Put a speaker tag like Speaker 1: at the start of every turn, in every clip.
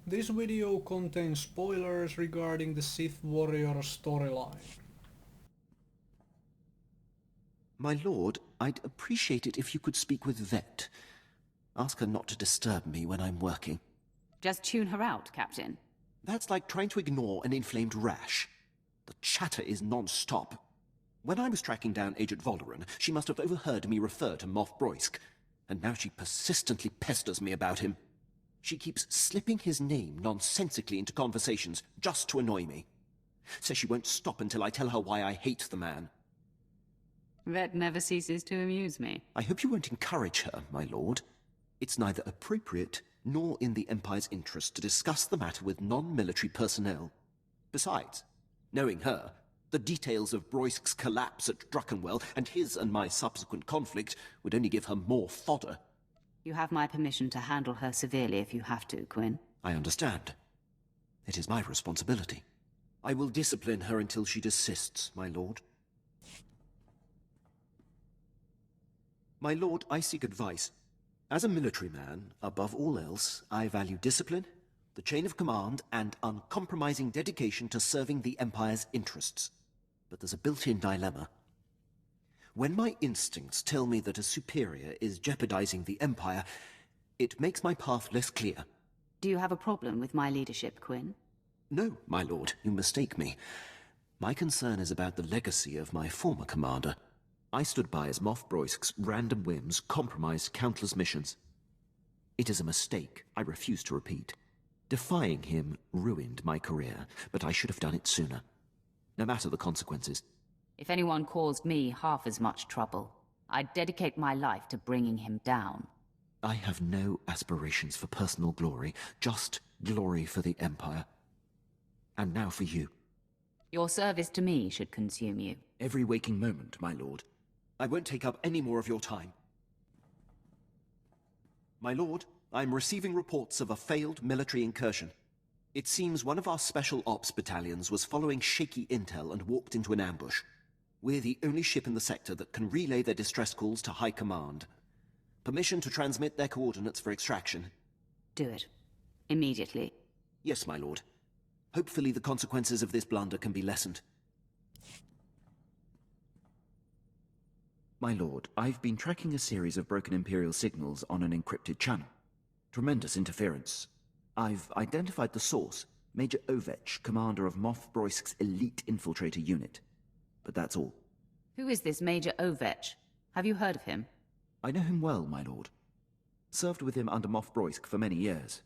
Speaker 1: This video contains spoilers regarding the Sith warrior storyline.
Speaker 2: My lord, I'd appreciate it if you could speak with Vet. Ask her not to disturb me when I'm working.
Speaker 3: Just tune her out, Captain.
Speaker 2: That's like trying to ignore an inflamed rash. The chatter is non-stop. When I was tracking down Agent Volderan, she must have overheard me refer to Moff Broysk, and now she persistently pesters me about him. She keeps slipping his name nonsensically into conversations just to annoy me. Says she won't stop until I tell her why I hate the man.
Speaker 3: Vet never ceases to amuse me.
Speaker 2: I hope you won't encourage her, my lord. It's neither appropriate nor in the Empire's interest to discuss the matter with non-military personnel. Besides, knowing her, the details of Broysk's collapse at Druckenwell and his and my subsequent conflict would only give her more fodder.
Speaker 3: You have my permission to handle her severely if you have to, Quinn.
Speaker 2: I understand. It is my responsibility. I will discipline her until she desists, my lord. My lord, I seek advice. As a military man, above all else, I value discipline, the chain of command, and uncompromising dedication to serving the Empire's interests. But there's a built-in dilemma. When my instincts tell me that a superior is jeopardizing the Empire, it makes my path less clear.
Speaker 3: Do you have a problem with my leadership, Quinn?
Speaker 2: No, my lord, you mistake me. My concern is about the legacy of my former commander. I stood by as Moff Broysk's random whims compromised countless missions. It is a mistake I refuse to repeat. Defying him ruined my career, but I should have done it sooner. No matter the consequences.
Speaker 3: If anyone caused me half as much trouble, I'd dedicate my life to bringing him down.
Speaker 2: I have no aspirations for personal glory, just glory for the Empire. And now for you.
Speaker 3: Your service to me should consume you.
Speaker 2: Every waking moment, my lord. I won't take up any more of your time. My lord, I'm receiving reports of a failed military incursion. It seems one of our special ops battalions was following shaky intel and walked into an ambush. We're the only ship in the sector that can relay their distress calls to High Command. Permission to transmit their coordinates for extraction.
Speaker 3: Do it. Immediately.
Speaker 2: Yes, my lord. Hopefully the consequences of this blunder can be lessened. My lord, I've been tracking a series of broken Imperial signals on an encrypted channel. Tremendous interference. I've identified the source, Major Ovech, commander of Moff Broysk's elite infiltrator unit. But that's all.
Speaker 3: Who is this Major Ovech? Have you heard of him?
Speaker 2: I know him well, my lord. Served with him under Moff Broysk for many years.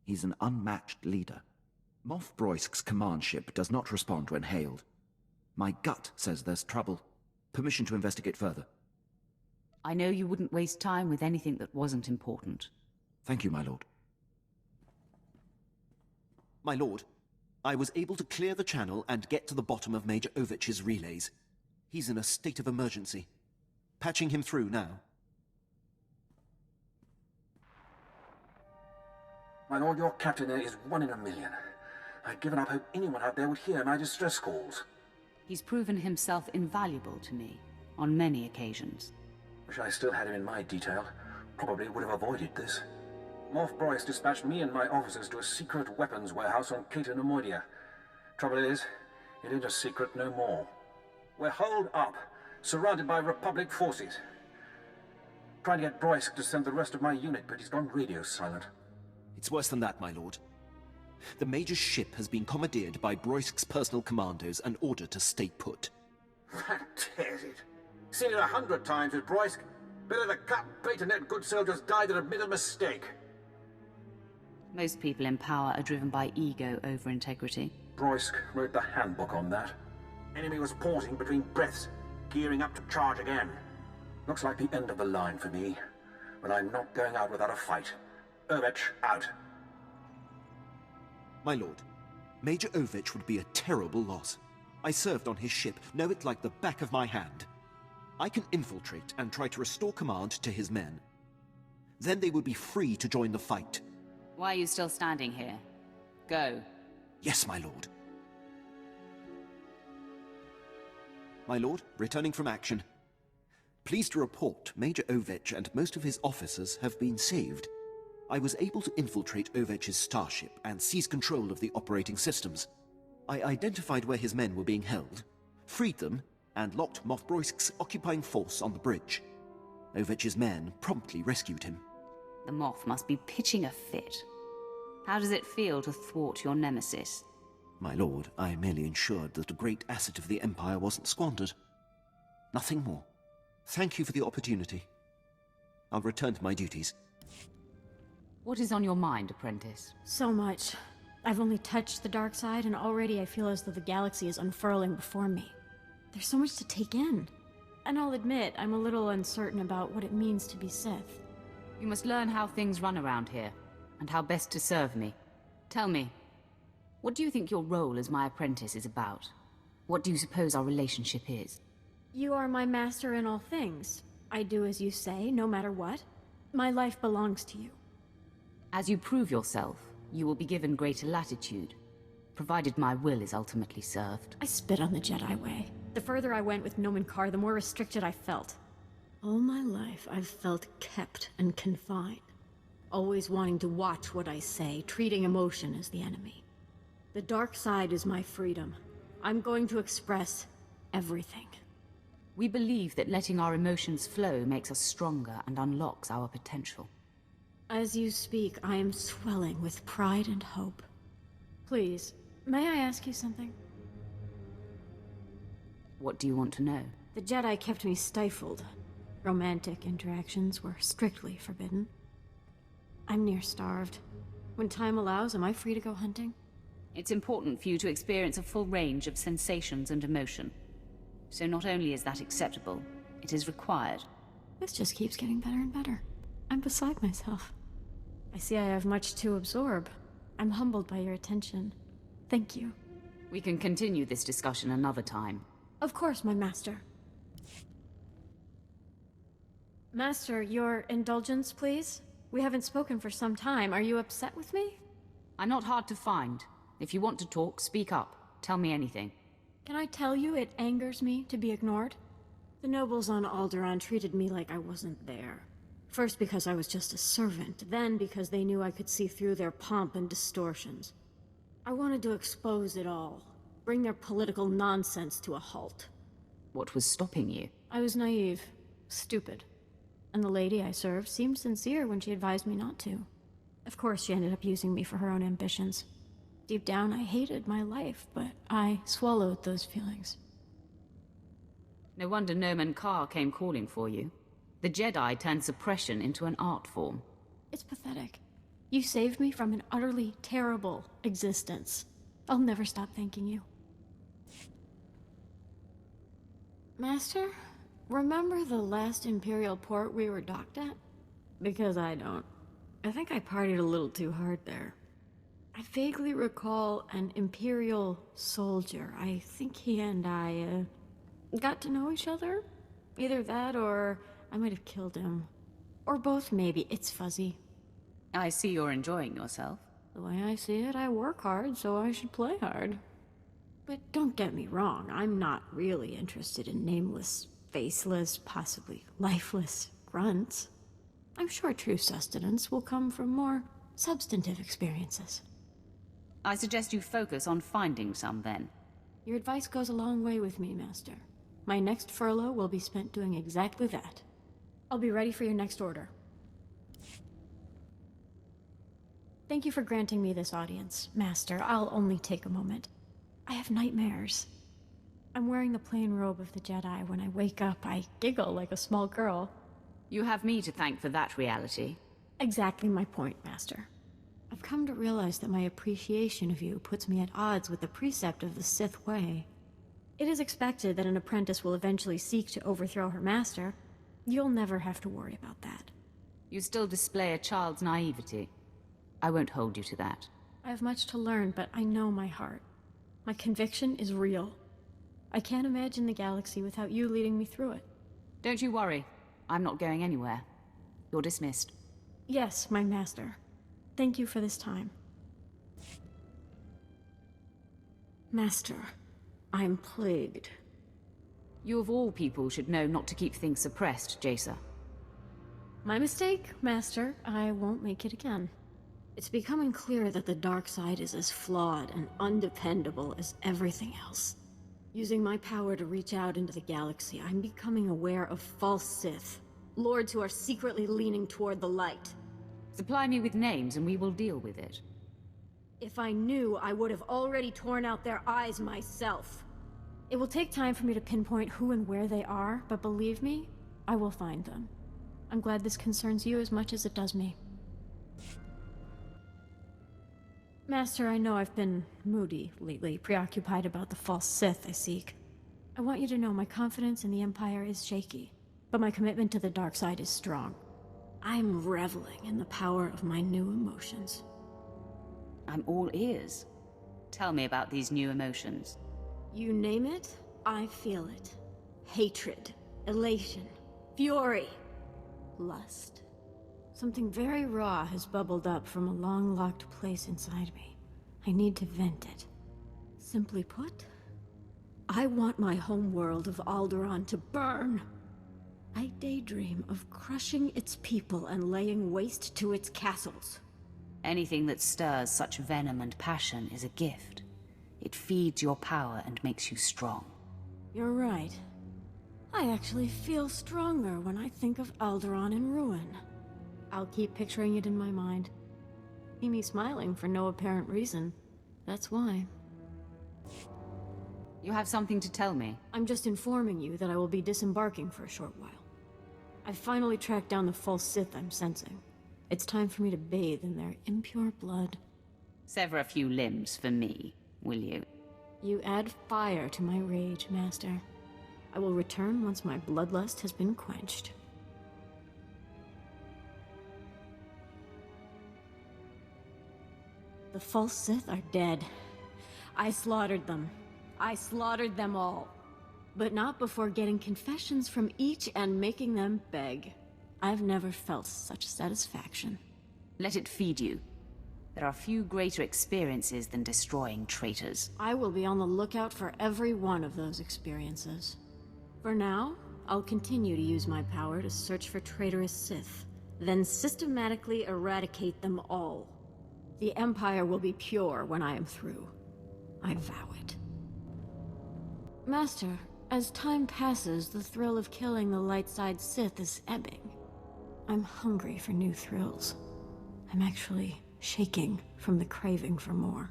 Speaker 2: He's an unmatched leader. Moff Broysk's command ship does not respond when hailed. My gut says there's trouble. Permission to investigate further.
Speaker 3: I know you wouldn't waste time with anything that wasn't important.
Speaker 2: Thank you, my lord. My lord, I was able to clear the channel and get to the bottom of Major Ovech's relays. He's in a state of emergency. Patching him through now.
Speaker 4: My lord, your captain there is 1 in a million. I'd given up hope anyone out there would hear my distress calls.
Speaker 3: He's proven himself invaluable to me, on many occasions.
Speaker 4: Wish I still had him in my detail. Probably would have avoided this. Moff Broysk dispatched me and my officers to a secret weapons warehouse on Cato Nemoidia. Trouble is, it ain't a secret no more. We're holed up, surrounded by Republic forces. Trying to get Broysk to send the rest of my unit, but he's gone radio silent.
Speaker 2: It's worse than that, my lord. The Major's ship has been commandeered by Broysk's personal commandos and ordered to stay put.
Speaker 4: That tears it. Seen it 100 times with Broysk. Better to cut bait and let good soldiers die than admit a mistake.
Speaker 3: Most people in power are driven by ego over integrity.
Speaker 4: Broysk wrote the handbook on that. Enemy was pausing between breaths, gearing up to charge again. Looks like the end of the line for me, but I'm not going out without a fight. Ovech, out.
Speaker 2: My lord, Major Ovech would be a terrible loss. I served on his ship, know it like the back of my hand. I can infiltrate and try to restore command to his men. Then they would be free to join the fight.
Speaker 3: Why are you still standing here? Go.
Speaker 2: Yes, my lord. My lord, returning from action. Pleased to report, Major Ovech and most of his officers have been saved. I was able to infiltrate Ovech's starship and seize control of the operating systems. I identified where his men were being held, freed them, and locked Moff Broisk's occupying force on the bridge. Ovech's men promptly rescued him.
Speaker 3: The Moff must be pitching a fit. How does it feel to thwart your nemesis?
Speaker 2: My lord, I merely ensured that a great asset of the Empire wasn't squandered. Nothing more. Thank you for the opportunity. I'll return to my duties.
Speaker 3: What is on your mind, apprentice?
Speaker 5: So much. I've only touched the dark side, and already I feel as though the galaxy is unfurling before me. There's so much to take in. And I'll admit, I'm a little uncertain about what it means to be Sith.
Speaker 3: You must learn how things run around here, and how best to serve me. Tell me, what do you think your role as my apprentice is about? What do you suppose our relationship is?
Speaker 5: You are my master in all things. I do as you say, no matter what. My life belongs to you.
Speaker 3: As you prove yourself, you will be given greater latitude, provided my will is ultimately served.
Speaker 5: I spit on the Jedi way. The further I went with Nomen Karr, the more restricted I felt. All my life, I've felt kept and confined. Always wanting to watch what I say, treating emotion as the enemy. The dark side is my freedom. I'm going to express everything.
Speaker 3: We believe that letting our emotions flow makes us stronger and unlocks our potential.
Speaker 5: As you speak, I am swelling with pride and hope. Please, may I ask you something?
Speaker 3: What do you want to know?
Speaker 5: The Jedi kept me stifled. Romantic interactions were strictly forbidden. I'm near starved. When time allows, am I free to go hunting?
Speaker 3: It's important for you to experience a full range of sensations and emotion. So not only is that acceptable, it is required.
Speaker 5: This just keeps getting better and better. I'm beside myself. I see I have much to absorb. I'm humbled by your attention. Thank you.
Speaker 3: We can continue this discussion another time.
Speaker 5: Of course, my master. Master, your indulgence, please? We haven't spoken for some time. Are you upset with me?
Speaker 3: I'm not hard to find. If you want to talk, speak up. Tell me anything.
Speaker 5: Can I tell you it angers me to be ignored? The nobles on Alderaan treated me like I wasn't there. First because I was just a servant, then because they knew I could see through their pomp and distortions. I wanted to expose it all, bring their political nonsense to a halt.
Speaker 3: What was stopping you?
Speaker 5: I was naive, stupid. And the lady I served seemed sincere when she advised me not to. Of course, she ended up using me for her own ambitions. Deep down, I hated my life, but I swallowed those feelings.
Speaker 3: No wonder Nomen Karr came calling for you. The Jedi turned suppression into an art form.
Speaker 5: It's pathetic. You saved me from an utterly terrible existence. I'll never stop thanking you. Master, remember the last Imperial port we were docked at? Because I don't. I think I partied a little too hard there. I vaguely recall an Imperial soldier. I think he and I, got to know each other? Either that or I might have killed him. Or both, maybe. It's fuzzy.
Speaker 3: I see you're enjoying yourself.
Speaker 5: The way I see it, I work hard, so I should play hard. But don't get me wrong, I'm not really interested in nameless, faceless, possibly lifeless grunts. I'm sure true sustenance will come from more substantive experiences.
Speaker 3: I suggest you focus on finding some, then.
Speaker 5: Your advice goes a long way with me, Master. My next furlough will be spent doing exactly that. I'll be ready for your next order. Thank you for granting me this audience, Master. I'll only take a moment. I have nightmares. I'm wearing the plain robe of the Jedi. When I wake up, I giggle like a small girl.
Speaker 3: You have me to thank for that reality.
Speaker 5: Exactly my point, Master. I've come to realize that my appreciation of you puts me at odds with the precept of the Sith way. It is expected that an apprentice will eventually seek to overthrow her master. You'll never have to worry about that.
Speaker 3: You still display a child's naivety. I won't hold you to that.
Speaker 5: I have much to learn, but I know my heart. My conviction is real. I can't imagine the galaxy without you leading me through it.
Speaker 3: Don't you worry. I'm not going anywhere. You're dismissed.
Speaker 5: Yes, my master. Thank you for this time. Master, I'm plagued.
Speaker 3: You of all people should know not to keep things suppressed, Jaesa.
Speaker 5: My mistake, Master. I won't make it again. It's becoming clear that the dark side is as flawed and undependable as everything else. Using my power to reach out into the galaxy, I'm becoming aware of false Sith. Lords who are secretly leaning toward the light.
Speaker 3: Supply me with names and we will deal with it.
Speaker 5: If I knew, I would have already torn out their eyes myself. It will take time for me to pinpoint who and where they are, but believe me, I will find them. I'm glad this concerns you as much as it does me. Master, I know I've been moody lately, preoccupied about the false Sith I seek. I want you to know my confidence in the Empire is shaky, but my commitment to the dark side is strong. I'm reveling in the power of my new emotions.
Speaker 3: I'm all ears. Tell me about these new emotions.
Speaker 5: You name it, I feel it. Hatred, elation, fury, lust. Something very raw has bubbled up from a long-locked place inside me. I need to vent it. Simply put, I want my home world of Alderaan to burn. I daydream of crushing its people and laying waste to its castles.
Speaker 3: Anything that stirs such venom and passion is a gift. It feeds your power and makes you strong.
Speaker 5: You're right. I actually feel stronger when I think of Alderaan in ruin. I'll keep picturing it in my mind. See me smiling for no apparent reason. That's why.
Speaker 3: You have something to tell me?
Speaker 5: I'm just informing you that I will be disembarking for a short while. I've finally tracked down the false Sith I'm sensing. It's time for me to bathe in their impure blood.
Speaker 3: Sever a few limbs for me, will you?
Speaker 5: You add fire to my rage, Master. I will return once my bloodlust has been quenched. The false Sith are dead. I slaughtered them. I slaughtered them all. But not before getting confessions from each and making them beg. I've never felt such satisfaction.
Speaker 3: Let it feed you. There are few greater experiences than destroying traitors.
Speaker 5: I will be on the lookout for every one of those experiences. For now, I'll continue to use my power to search for traitorous Sith, then systematically eradicate them all. The Empire will be pure when I am through. I vow it. Master, as time passes, the thrill of killing the light side Sith is ebbing. I'm hungry for new thrills. I'm actually shaking from the craving for more.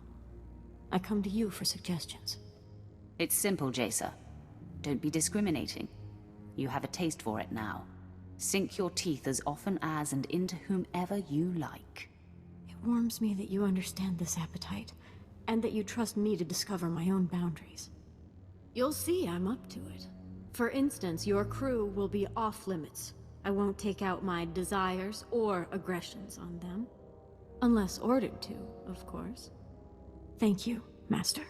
Speaker 5: I come to you for suggestions.
Speaker 3: It's simple, Jaesa. Don't be discriminating. You have a taste for it now. Sink your teeth as often as and into whomever you like.
Speaker 5: It warms me that you understand this appetite, and that you trust me to discover my own boundaries. You'll see I'm up to it. For instance, your crew will be off-limits. I won't take out my desires or aggressions on them. Unless ordered to, of course. Thank you, Master.